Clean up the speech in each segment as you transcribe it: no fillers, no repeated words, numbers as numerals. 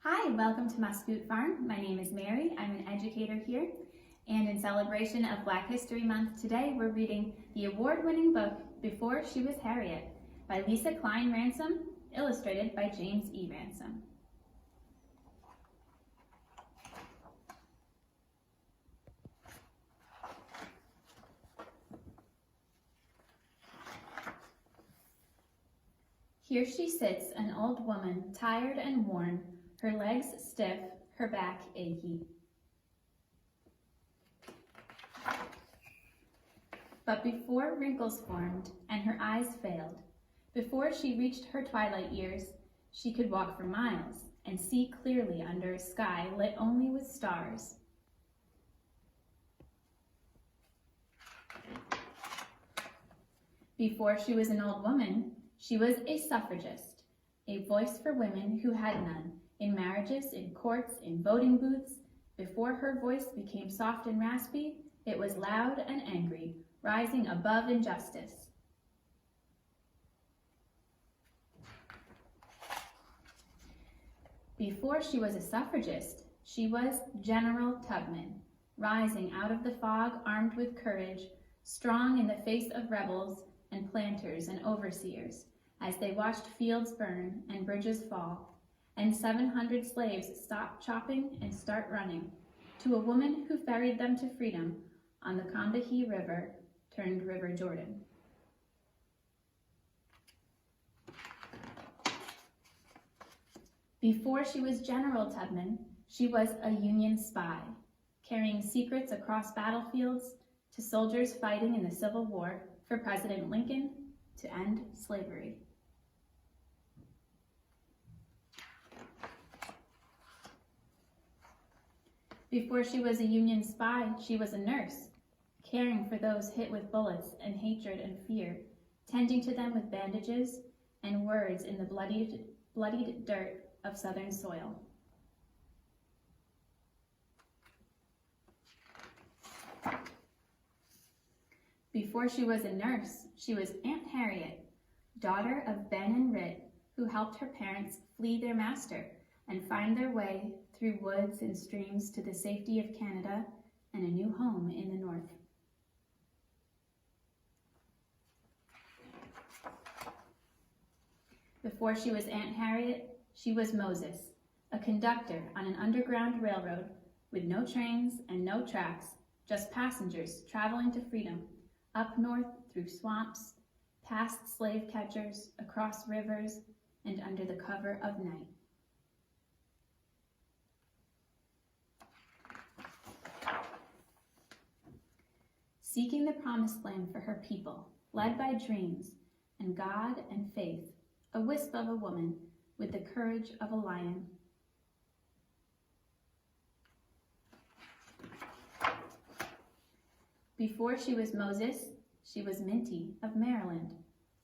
Hi, welcome to my Scoot Farm. My name is Mary. I'm an educator here. And in celebration of Black History Month today, we're reading the award-winning book, Before She Was Harriet, by Lesa Cline-Ransome, illustrated by James E. Ransom. Here she sits, an old woman, tired and worn, her legs stiff, her back achy. But before wrinkles formed and her eyes failed, before she reached her twilight years, she could walk for miles and see clearly under a sky lit only with stars. Before she was an old woman, she was a suffragist, a voice for women who had none, in marriages, in courts, in voting booths. Before her voice became soft and raspy, it was loud and angry, rising above injustice. Before she was a suffragist, she was General Tubman, rising out of the fog armed with courage, strong in the face of rebels and planters and overseers, as they watched fields burn and bridges fall, and 700 slaves stop chopping and start running, to a woman who ferried them to freedom on the Combahee River, turned River Jordan. Before she was General Tubman, she was a Union spy, carrying secrets across battlefields to soldiers fighting in the Civil War for President Lincoln to end slavery. Before she was a Union spy, she was a nurse, caring for those hit with bullets and hatred and fear, tending to them with bandages and words in the bloodied dirt of Southern soil. Before she was a nurse, she was Aunt Harriet, daughter of Ben and Rit, who helped her parents flee their master and find their way through woods and streams to the safety of Canada and a new home in the north. Before she was Aunt Harriet, she was Moses, a conductor on an underground railroad with no trains and no tracks, just passengers traveling to freedom, up north through swamps, past slave catchers, across rivers, and under the cover of night. Seeking the promised land for her people, led by dreams and God and faith, a wisp of a woman with the courage of a lion. Before she was Moses, she was Minty of Maryland,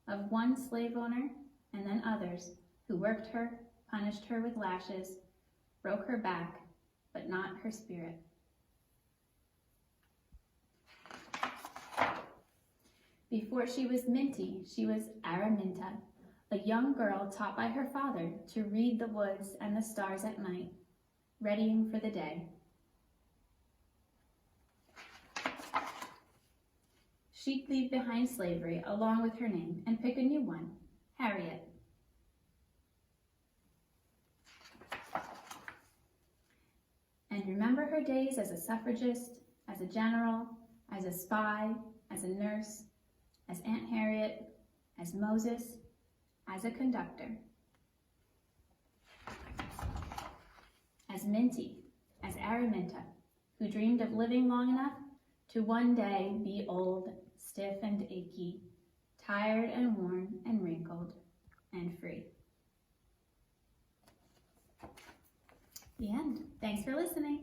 of one slave owner and then others who worked her, punished her with lashes, broke her back, but not her spirit. Before she was Minty, she was Araminta, a young girl taught by her father to read the woods and the stars at night, readying for the day. She'd leave behind slavery along with her name and pick a new one, Harriet. And remember her days as a suffragist, as a general, as a spy, as a nurse, as Aunt Harriet, as Moses, as a conductor, as Minty, as Araminta, who dreamed of living long enough to one day be old, stiff and achy, tired and worn and wrinkled and free. The end. Thanks for listening.